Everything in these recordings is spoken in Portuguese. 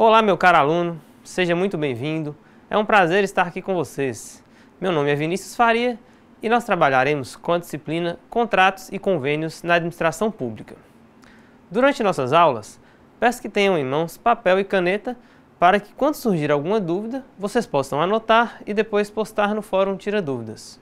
Olá, meu caro aluno, seja muito bem-vindo. É um prazer estar aqui com vocês. Meu nome é Vinícius Faria e nós trabalharemos com a disciplina Contratos e Convênios na Administração Pública. Durante nossas aulas, peço que tenham em mãos papel e caneta para que, quando surgir alguma dúvida, vocês possam anotar e depois postar no Fórum Tira Dúvidas.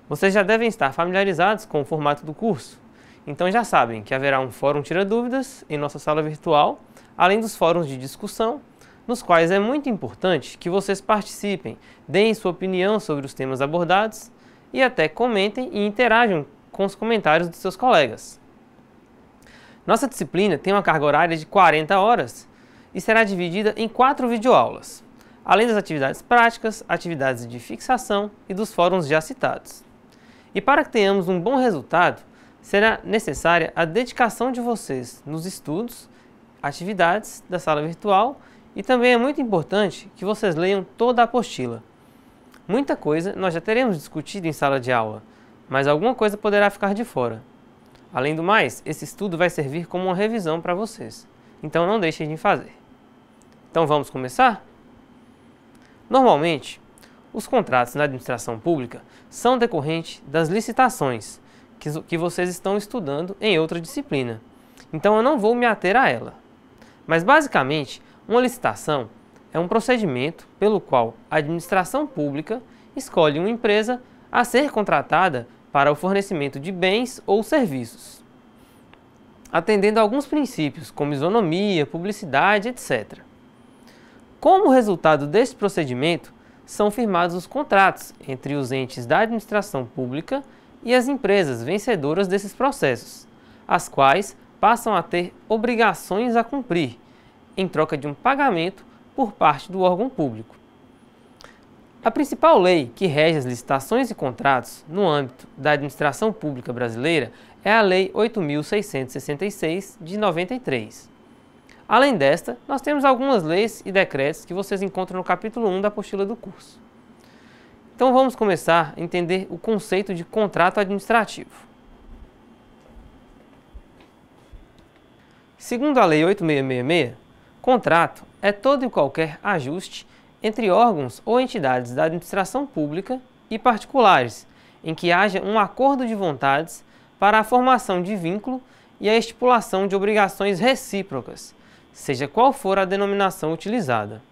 Vocês já devem estar familiarizados com o formato do curso, então já sabem que haverá um Fórum Tira Dúvidas em nossa sala virtual, além dos fóruns de discussão, nos quais é muito importante que vocês participem, deem sua opinião sobre os temas abordados e até comentem e interajam com os comentários de seus colegas. Nossa disciplina tem uma carga horária de 40 horas e será dividida em 4 videoaulas, além das atividades práticas, atividades de fixação e dos fóruns já citados. E para que tenhamos um bom resultado, será necessária a dedicação de vocês nos estudos, atividades da sala virtual e também é muito importante que vocês leiam toda a apostila. Muita coisa nós já teremos discutido em sala de aula, mas alguma coisa poderá ficar de fora. Além do mais, esse estudo vai servir como uma revisão para vocês, então não deixem de fazer. Então vamos começar? Normalmente, os contratos na administração pública são decorrentes das licitações que vocês estão estudando em outra disciplina, então eu não vou me ater a ela. Mas basicamente, uma licitação é um procedimento pelo qual a administração pública escolhe uma empresa a ser contratada para o fornecimento de bens ou serviços, atendendo a alguns princípios como isonomia, publicidade, etc. Como resultado deste procedimento, são firmados os contratos entre os entes da administração pública e as empresas vencedoras desses processos, as quais passam a ter obrigações a cumprir, em troca de um pagamento por parte do órgão público. A principal lei que rege as licitações e contratos no âmbito da administração pública brasileira é a Lei 8.666, de 93. Além desta, nós temos algumas leis e decretos que vocês encontram no capítulo 1 da apostila do curso. Então vamos começar a entender o conceito de contrato administrativo. Segundo a Lei 8.666, contrato é todo e qualquer ajuste entre órgãos ou entidades da administração pública e particulares, em que haja um acordo de vontades para a formação de vínculo e a estipulação de obrigações recíprocas, seja qual for a denominação utilizada.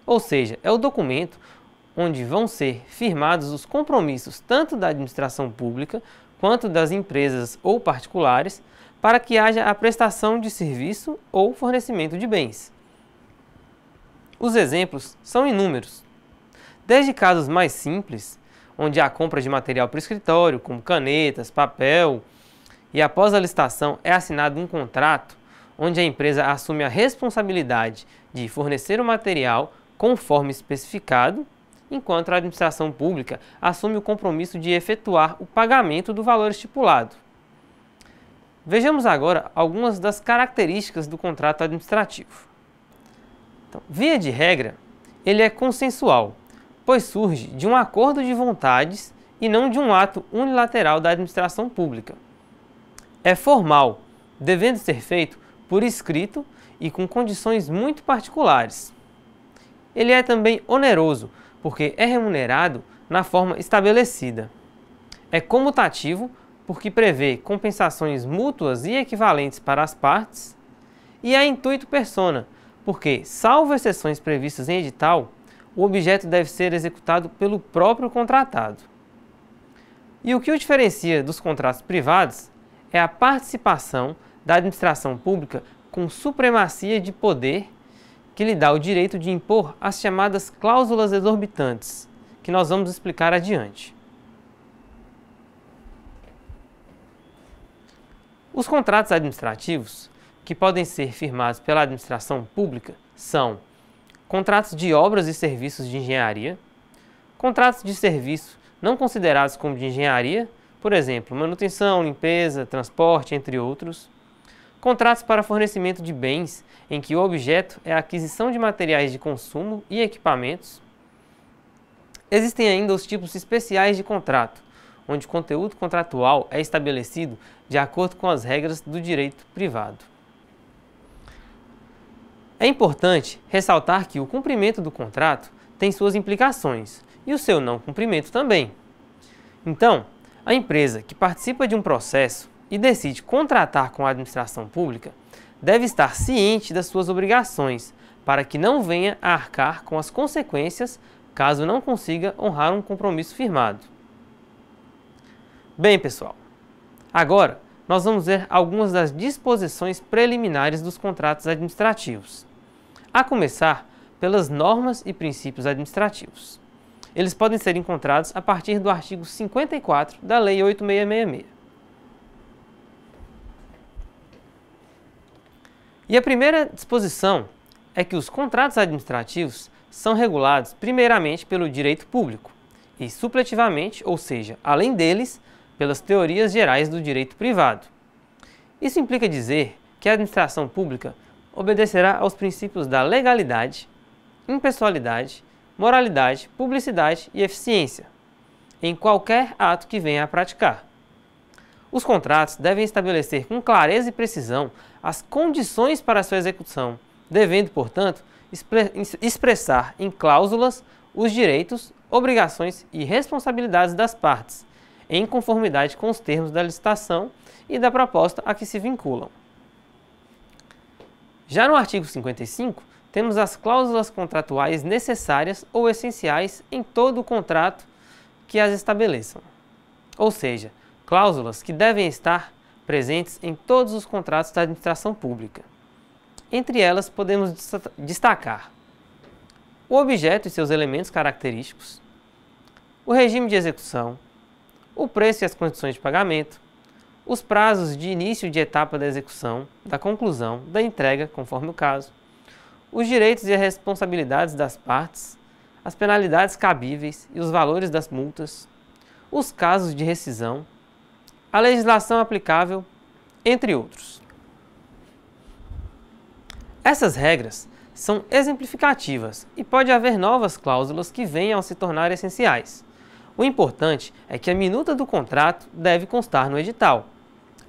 Ou seja, é o documento onde vão ser firmados os compromissos tanto da administração pública quanto das empresas ou particulares para que haja a prestação de serviço ou fornecimento de bens. Os exemplos são inúmeros, desde casos mais simples, onde há compra de material para o escritório, como canetas, papel, e após a licitação é assinado um contrato onde a empresa assume a responsabilidade de fornecer o material conforme especificado, enquanto a administração pública assume o compromisso de efetuar o pagamento do valor estipulado. Vejamos agora algumas das características do contrato administrativo. Então, via de regra, ele é consensual, pois surge de um acordo de vontades e não de um ato unilateral da administração pública. É formal, devendo ser feito por escrito e com condições muito particulares. Ele é também oneroso, porque é remunerado na forma estabelecida. É comutativo, porque prevê compensações mútuas e equivalentes para as partes. E é intuito persona, porque, salvo exceções previstas em edital, o objeto deve ser executado pelo próprio contratado. E o que o diferencia dos contratos privados é a participação da administração pública com supremacia de poder que lhe dá o direito de impor as chamadas cláusulas exorbitantes, que nós vamos explicar adiante. Os contratos administrativos, que podem ser firmados pela administração pública, são contratos de obras e serviços de engenharia, contratos de serviço não considerados como de engenharia, por exemplo, manutenção, limpeza, transporte, entre outros, contratos para fornecimento de bens, em que o objeto é a aquisição de materiais de consumo e equipamentos. Existem ainda os tipos especiais de contrato, onde o conteúdo contratual é estabelecido de acordo com as regras do direito privado. É importante ressaltar que o cumprimento do contrato tem suas implicações e o seu não cumprimento também. Então, a empresa que participa de um processo e decide contratar com a administração pública deve estar ciente das suas obrigações para que não venha a arcar com as consequências caso não consiga honrar um compromisso firmado. Bem, pessoal, agora nós vamos ver algumas das disposições preliminares dos contratos administrativos. A começar pelas normas e princípios administrativos. Eles podem ser encontrados a partir do artigo 54 da Lei 8.666. E a primeira disposição é que os contratos administrativos são regulados primeiramente pelo direito público e supletivamente, ou seja, além deles, pelas teorias gerais do direito privado. Isso implica dizer que a administração pública obedecerá aos princípios da legalidade, impessoalidade, moralidade, publicidade e eficiência, em qualquer ato que venha a praticar. Os contratos devem estabelecer com clareza e precisão as condições para a sua execução, devendo, portanto, expressar em cláusulas os direitos, obrigações e responsabilidades das partes, em conformidade com os termos da licitação e da proposta a que se vinculam. Já no artigo 55, temos as cláusulas contratuais necessárias ou essenciais em todo o contrato que as estabeleçam. Ou seja, cláusulas que devem estar presentes em todos os contratos da administração pública. Entre elas, podemos destacar o objeto e seus elementos característicos, o regime de execução, o preço e as condições de pagamento, os prazos de início de etapa da execução, da conclusão, da entrega, conforme o caso, os direitos e as responsabilidades das partes, as penalidades cabíveis e os valores das multas, os casos de rescisão, a legislação aplicável, entre outros. Essas regras são exemplificativas e pode haver novas cláusulas que venham a se tornar essenciais. O importante é que a minuta do contrato deve constar no edital.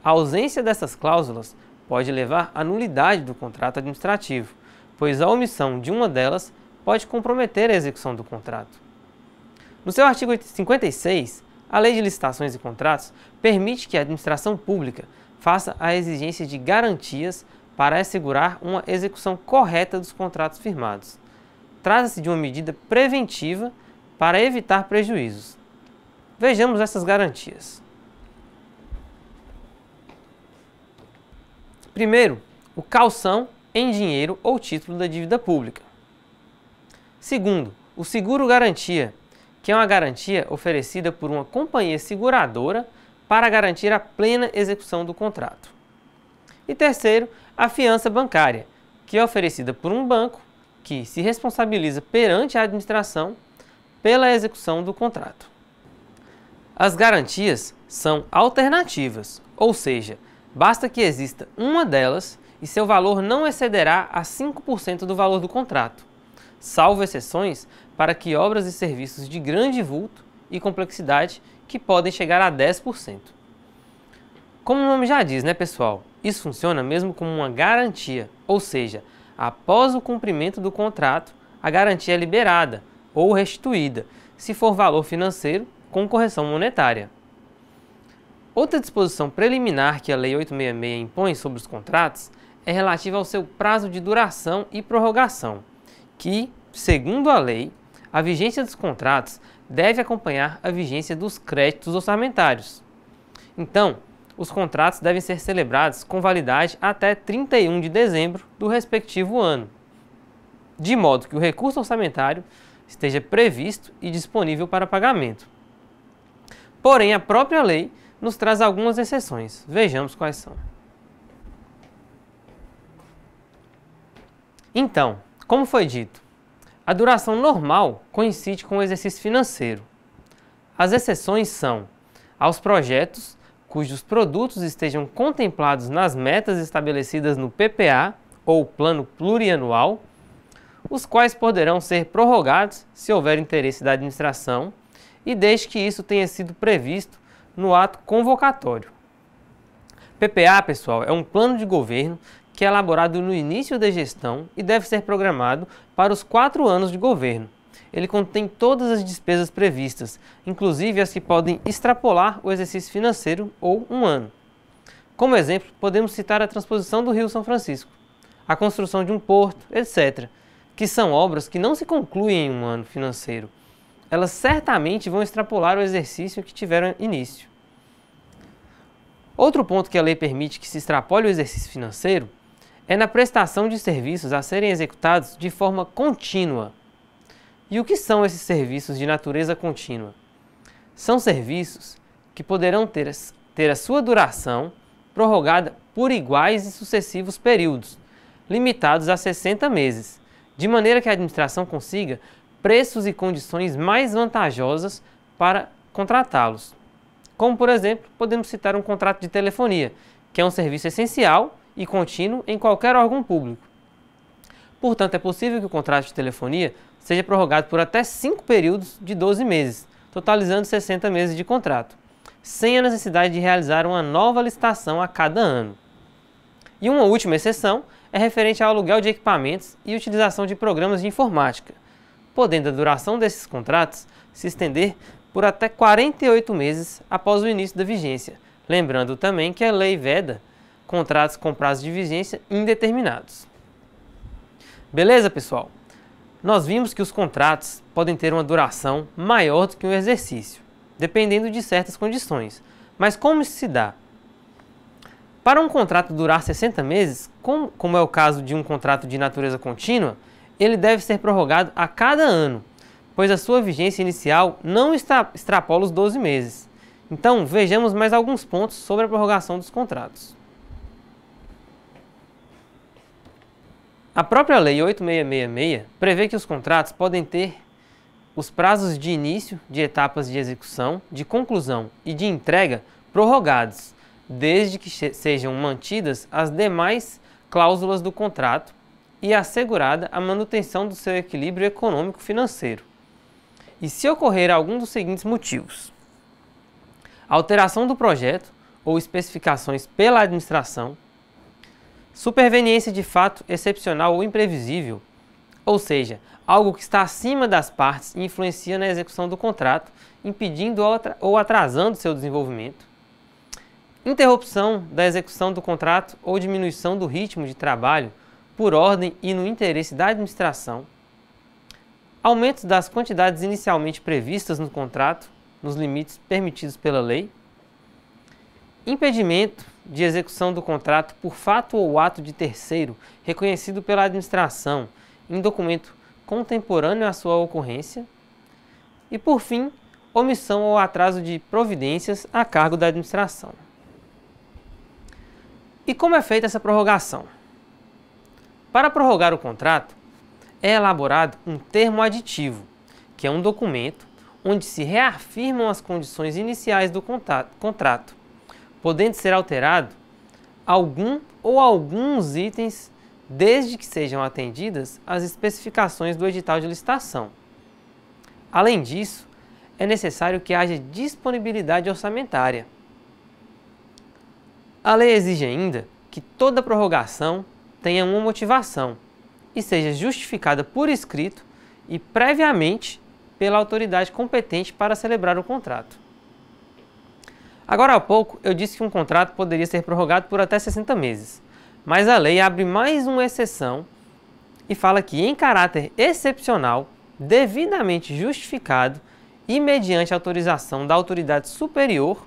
A ausência dessas cláusulas pode levar à nulidade do contrato administrativo, pois a omissão de uma delas pode comprometer a execução do contrato. No seu artigo 56, a Lei de Licitações e Contratos permite que a administração pública faça a exigência de garantias para assegurar uma execução correta dos contratos firmados. Trata-se de uma medida preventiva para evitar prejuízos. Vejamos essas garantias. Primeiro, o calção em dinheiro ou título da dívida pública. Segundo, o seguro-garantia, que é uma garantia oferecida por uma companhia seguradora para garantir a plena execução do contrato. E terceiro, a fiança bancária, que é oferecida por um banco que se responsabiliza perante a administração pela execução do contrato. As garantias são alternativas, ou seja, basta que exista uma delas e seu valor não excederá a 5% do valor do contrato, salvo exceções para que obras e serviços de grande vulto e complexidade que podem chegar a 10%. Como o nome já diz, né, pessoal? Isso funciona mesmo como uma garantia, ou seja, após o cumprimento do contrato, a garantia é liberada ou restituída, se for valor financeiro com correção monetária. Outra disposição preliminar que a Lei 866 impõe sobre os contratos é relativa ao seu prazo de duração e prorrogação, que, segundo a lei, a vigência dos contratos deve acompanhar a vigência dos créditos orçamentários. Então, os contratos devem ser celebrados com validade até 31 de dezembro do respectivo ano, de modo que o recurso orçamentário esteja previsto e disponível para pagamento. Porém, a própria lei nos traz algumas exceções. Vejamos quais são. Então, como foi dito, a duração normal coincide com o exercício financeiro. As exceções são aos projetos cujos produtos estejam contemplados nas metas estabelecidas no PPA ou Plano Plurianual, os quais poderão ser prorrogados se houver interesse da administração e desde que isso tenha sido previsto no ato convocatório. PPA, pessoal, é um plano de governo que é elaborado no início da gestão e deve ser programado para os 4 anos de governo. Ele contém todas as despesas previstas, inclusive as que podem extrapolar o exercício financeiro ou um ano. Como exemplo, podemos citar a transposição do Rio São Francisco, a construção de um porto, etc., que são obras que não se concluem em um ano financeiro. Elas certamente vão extrapolar o exercício que tiveram início. Outro ponto que a lei permite que se extrapole o exercício financeiro é na prestação de serviços a serem executados de forma contínua. E o que são esses serviços de natureza contínua? São serviços que poderão ter a sua duração prorrogada por iguais e sucessivos períodos, limitados a 60 meses, de maneira que a administração consiga preços e condições mais vantajosas para contratá-los. Como, por exemplo, podemos citar um contrato de telefonia, que é um serviço essencial e contínuo em qualquer órgão público. Portanto, é possível que o contrato de telefonia seja prorrogado por até 5 períodos de 12 meses, totalizando 60 meses de contrato, sem a necessidade de realizar uma nova licitação a cada ano. E uma última exceção é referente ao aluguel de equipamentos e utilização de programas de informática, podendo a duração desses contratos se estender por até 48 meses após o início da vigência, lembrando também que a lei veda contratos com prazo de vigência indeterminados. Beleza, pessoal? Nós vimos que os contratos podem ter uma duração maior do que um exercício, dependendo de certas condições. Mas como isso se dá? Para um contrato durar 60 meses, como é o caso de um contrato de natureza contínua, ele deve ser prorrogado a cada ano, pois a sua vigência inicial não extrapola os 12 meses. Então, vejamos mais alguns pontos sobre a prorrogação dos contratos. A própria Lei 8666 prevê que os contratos podem ter os prazos de início de etapas de execução, de conclusão e de entrega prorrogados, desde que sejam mantidas as demais cláusulas do contrato e assegurada a manutenção do seu equilíbrio econômico-financeiro. E se ocorrer algum dos seguintes motivos: alteração do projeto ou especificações pela administração, superveniência de fato excepcional ou imprevisível, ou seja, algo que está acima das partes e influencia na execução do contrato, impedindo ou atrasando seu desenvolvimento, interrupção da execução do contrato ou diminuição do ritmo de trabalho por ordem e no interesse da administração, aumento das quantidades inicialmente previstas no contrato, nos limites permitidos pela lei, impedimento de execução do contrato por fato ou ato de terceiro reconhecido pela administração em documento contemporâneo à sua ocorrência e, por fim, omissão ou atraso de providências a cargo da administração. E como é feita essa prorrogação? Para prorrogar o contrato, é elaborado um termo aditivo, que é um documento onde se reafirmam as condições iniciais do contrato, podendo ser alterado algum ou alguns itens desde que sejam atendidas as especificações do edital de licitação. Além disso, é necessário que haja disponibilidade orçamentária. A lei exige ainda que toda prorrogação tenha uma motivação e seja justificada por escrito e previamente pela autoridade competente para celebrar o contrato. Agora há pouco eu disse que um contrato poderia ser prorrogado por até 60 meses, mas a lei abre mais uma exceção e fala que, em caráter excepcional, devidamente justificado e mediante autorização da autoridade superior,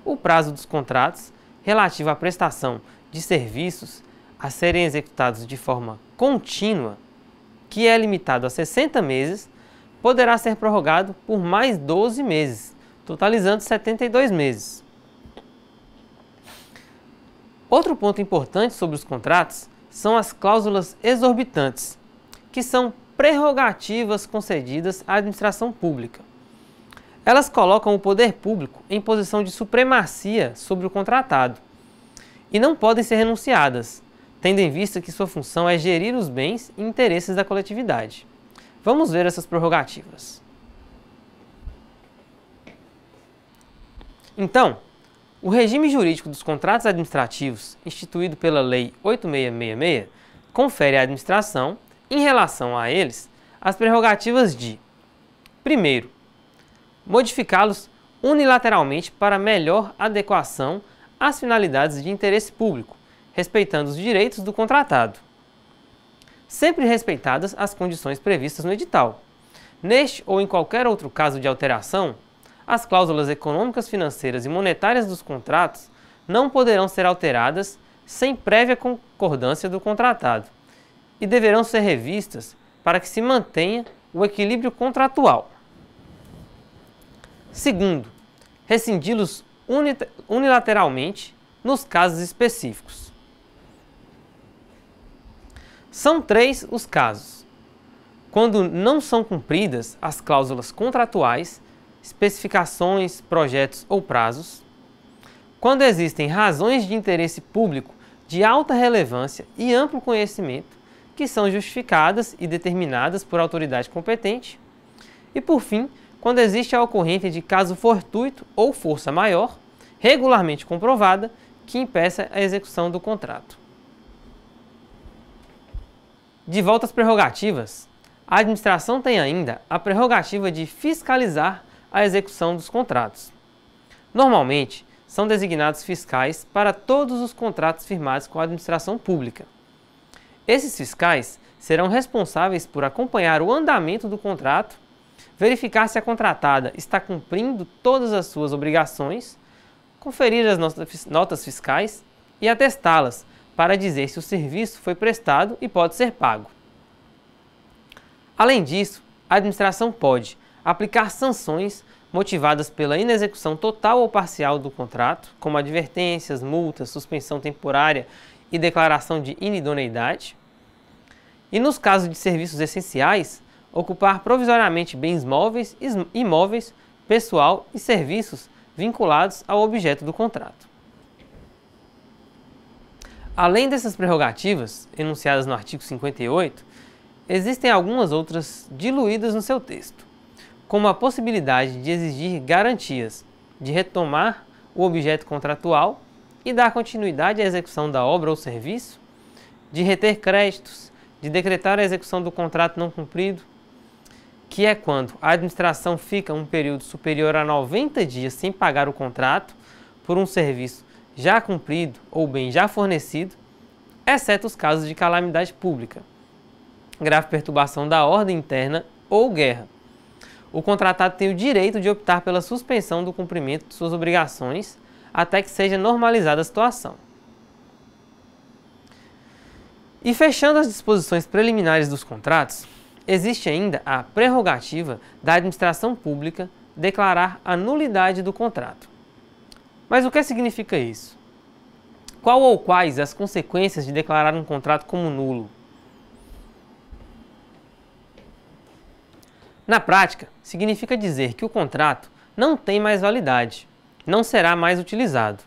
o prazo dos contratos relativo à prestação de serviços a serem executados de forma contínua, que é limitado a 60 meses, poderá ser prorrogado por mais 12 meses, totalizando 72 meses. Outro ponto importante sobre os contratos são as cláusulas exorbitantes, que são prerrogativas concedidas à administração pública. Elas colocam o poder público em posição de supremacia sobre o contratado e não podem ser renunciadas, tendo em vista que sua função é gerir os bens e interesses da coletividade. Vamos ver essas prerrogativas. Então, O regime jurídico dos contratos administrativos, instituído pela Lei 8666, confere à administração, em relação a eles, as prerrogativas de: primeiro, modificá-los unilateralmente para melhor adequação às finalidades de interesse público, respeitando os direitos do contratado, sempre respeitadas as condições previstas no edital. Neste ou em qualquer outro caso de alteração, as cláusulas econômicas, financeiras e monetárias dos contratos não poderão ser alteradas sem prévia concordância do contratado e deverão ser revistas para que se mantenha o equilíbrio contratual. Segundo, rescindi-los unilateralmente nos casos específicos. São 3 os casos: quando não são cumpridas as cláusulas contratuais, especificações, projetos ou prazos; quando existem razões de interesse público de alta relevância e amplo conhecimento que são justificadas e determinadas por autoridade competente; e, por fim, quando existe a ocorrência de caso fortuito ou força maior, regularmente comprovada, que impeça a execução do contrato. De volta às prerrogativas, a administração tem ainda a prerrogativa de fiscalizar a execução dos contratos. Normalmente, são designados fiscais para todos os contratos firmados com a administração pública. Esses fiscais serão responsáveis por acompanhar o andamento do contrato, verificar se a contratada está cumprindo todas as suas obrigações, conferir as notas fiscais e atestá-las para dizer se o serviço foi prestado e pode ser pago. Além disso, a administração pode aplicar sanções motivadas pela inexecução total ou parcial do contrato, como advertências, multas, suspensão temporária e declaração de inidoneidade. E nos casos de serviços essenciais, ocupar provisoriamente bens móveis, imóveis, pessoal e serviços vinculados ao objeto do contrato. Além dessas prerrogativas, enunciadas no artigo 58, existem algumas outras diluídas no seu texto, como a possibilidade de exigir garantias, de retomar o objeto contratual e dar continuidade à execução da obra ou serviço, de reter créditos, de decretar a execução do contrato não cumprido, que é quando a administração fica um período superior a 90 dias sem pagar o contrato por um serviço já cumprido ou bem já fornecido, exceto os casos de calamidade pública, grave perturbação da ordem interna ou guerra. O contratado tem o direito de optar pela suspensão do cumprimento de suas obrigações até que seja normalizada a situação. E fechando as disposições preliminares dos contratos, existe ainda a prerrogativa da administração pública declarar a nulidade do contrato. Mas o que significa isso? Qual ou quais as consequências de declarar um contrato como nulo? Na prática, significa dizer que o contrato não tem mais validade, não será mais utilizado.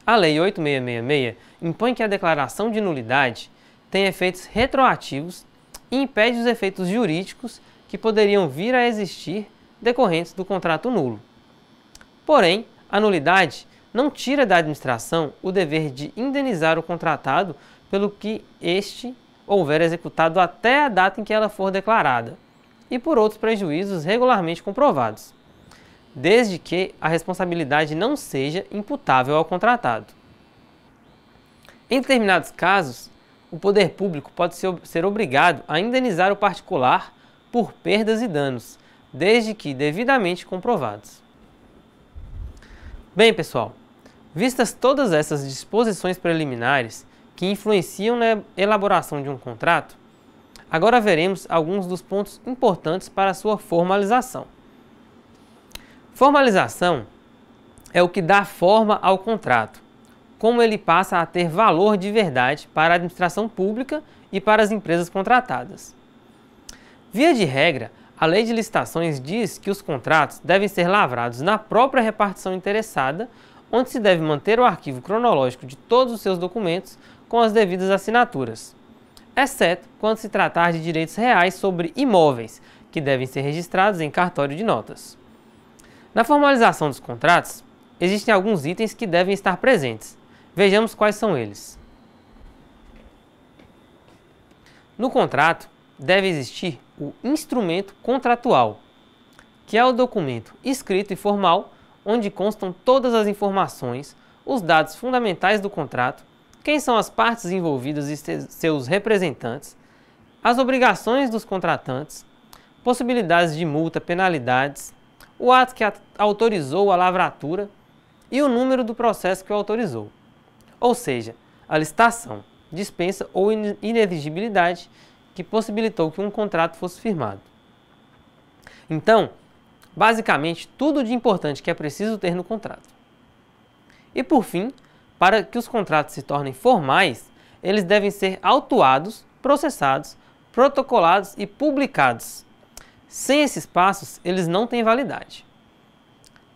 A Lei 8666 impõe que a declaração de nulidade tenha efeitos retroativos e impede os efeitos jurídicos que poderiam vir a existir decorrentes do contrato nulo. Porém, a nulidade não tira da administração o dever de indenizar o contratado pelo que este houver executado até a data em que ela for declarada e por outros prejuízos regularmente comprovados, desde que a responsabilidade não seja imputável ao contratado. Em determinados casos, o poder público pode ser obrigado a indenizar o particular por perdas e danos, desde que devidamente comprovados. Bem, pessoal, vistas todas essas disposições preliminares que influenciam na elaboração de um contrato, agora veremos alguns dos pontos importantes para a sua formalização. Formalização é o que dá forma ao contrato, como ele passa a ter valor de verdade para a administração pública e para as empresas contratadas. Via de regra, a Lei de Licitações diz que os contratos devem ser lavrados na própria repartição interessada, onde se deve manter o arquivo cronológico de todos os seus documentos com as devidas assinaturas, exceto quando se tratar de direitos reais sobre imóveis, que devem ser registrados em cartório de notas. Na formalização dos contratos, existem alguns itens que devem estar presentes. Vejamos quais são eles. No contrato, deve existir o instrumento contratual, que é o documento escrito e formal, onde constam todas as informações, os dados fundamentais do contrato, quem são as partes envolvidas e seus representantes, as obrigações dos contratantes, possibilidades de multa, penalidades, o ato que autorizou a lavratura e o número do processo que o autorizou. Ou seja, a licitação, dispensa ou inexigibilidade que possibilitou que um contrato fosse firmado. Então, basicamente, tudo de importante que é preciso ter no contrato. E por fim, para que os contratos se tornem formais, eles devem ser autuados, processados, protocolados e publicados. Sem esses passos, eles não têm validade.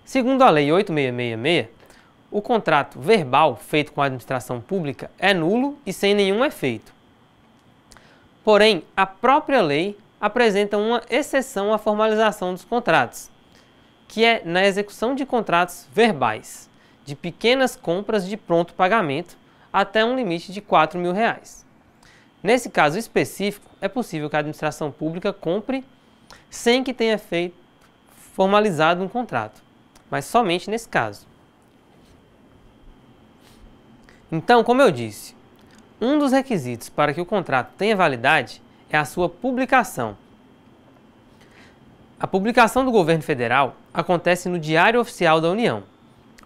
Segundo a Lei 8666, o contrato verbal feito com a administração pública é nulo e sem nenhum efeito. Porém, a própria lei apresenta uma exceção à formalização dos contratos, que é na execução de contratos verbais, de pequenas compras de pronto pagamento até um limite de R$ 4.000. Nesse caso específico, é possível que a administração pública compre sem que tenha feito formalizado um contrato, mas somente nesse caso. Então, como eu disse, um dos requisitos para que o contrato tenha validade é a sua publicação. A publicação do governo federal acontece no Diário Oficial da União.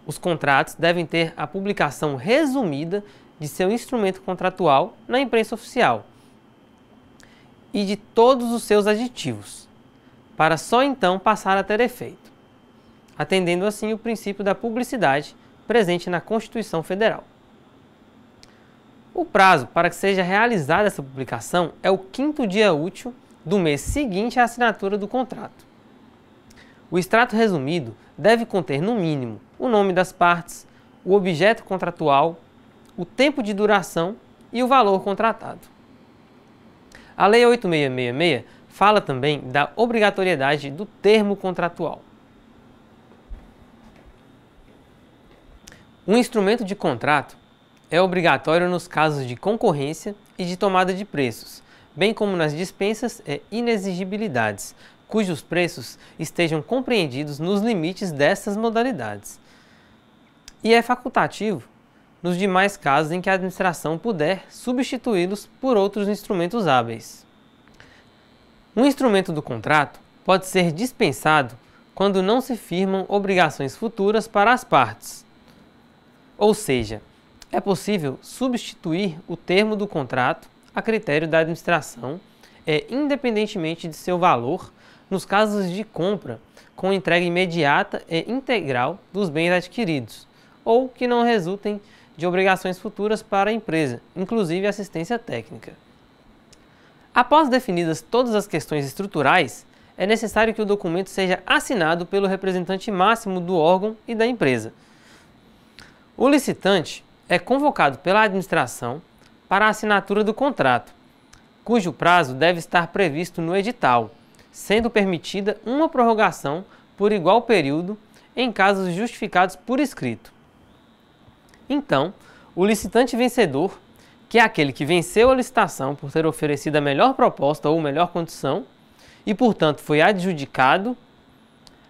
Os contratos devem ter a publicação resumida de seu instrumento contratual na imprensa oficial e de todos os seus aditivos, para só então passar a ter efeito, atendendo assim o princípio da publicidade presente na Constituição Federal. O prazo para que seja realizada essa publicação é o 5º dia útil do mês seguinte à assinatura do contrato. O extrato resumido deve conter, no mínimo, o nome das partes, o objeto contratual, o tempo de duração e o valor contratado. A Lei 8666 fala também da obrigatoriedade do termo contratual. Um instrumento de contrato é obrigatório nos casos de concorrência e de tomada de preços, bem como nas dispensas e inexigibilidades, cujos preços estejam compreendidos nos limites dessas modalidades. E é facultativo nos demais casos em que a administração puder substituí-los por outros instrumentos hábeis. Um instrumento do contrato pode ser dispensado quando não se firmam obrigações futuras para as partes. Ou seja, é possível substituir o termo do contrato a critério da administração, independentemente de seu valor, nos casos de compra com entrega imediata e integral dos bens adquiridos, ou que não resultem de obrigações futuras para a empresa, inclusive assistência técnica. Após definidas todas as questões estruturais, é necessário que o documento seja assinado pelo representante máximo do órgão e da empresa. O licitante é convocado pela administração para a assinatura do contrato, cujo prazo deve estar previsto no edital, sendo permitida uma prorrogação por igual período em casos justificados por escrito. Então, o licitante vencedor, que é aquele que venceu a licitação por ter oferecido a melhor proposta ou melhor condição e, portanto, foi adjudicado.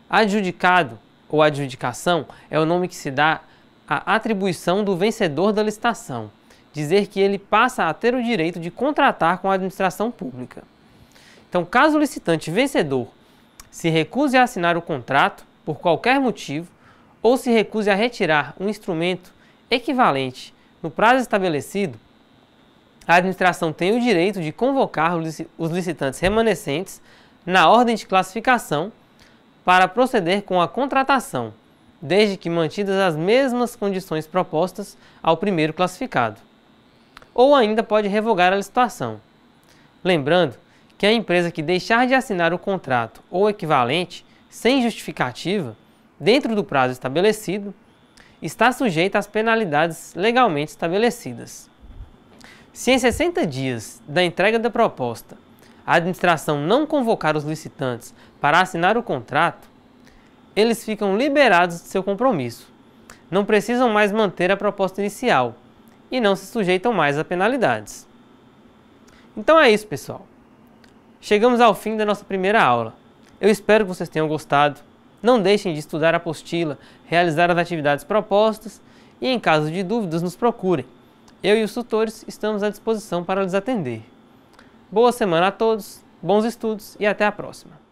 Adjudicado ou adjudicação é o nome que se dá à atribuição do vencedor da licitação, dizer que ele passa a ter o direito de contratar com a administração pública. Então, caso o licitante vencedor se recuse a assinar o contrato por qualquer motivo ou se recuse a retirar um instrumento equivalente no prazo estabelecido, a administração tem o direito de convocar os licitantes remanescentes na ordem de classificação para proceder com a contratação, desde que mantidas as mesmas condições propostas ao primeiro classificado. Ou ainda pode revogar a licitação. Lembrando que a empresa que deixar de assinar o contrato ou equivalente sem justificativa, dentro do prazo estabelecido, está sujeita às penalidades legalmente estabelecidas. Se em 60 dias da entrega da proposta a administração não convocar os licitantes para assinar o contrato, eles ficam liberados de seu compromisso, não precisam mais manter a proposta inicial e não se sujeitam mais a penalidades. Então é isso, pessoal. Chegamos ao fim da nossa primeira aula. Eu espero que vocês tenham gostado. Não deixem de estudar a apostila, realizar as atividades propostas e, em caso de dúvidas, nos procurem. Eu e os tutores estamos à disposição para lhes atender. Boa semana a todos, bons estudos e até a próxima!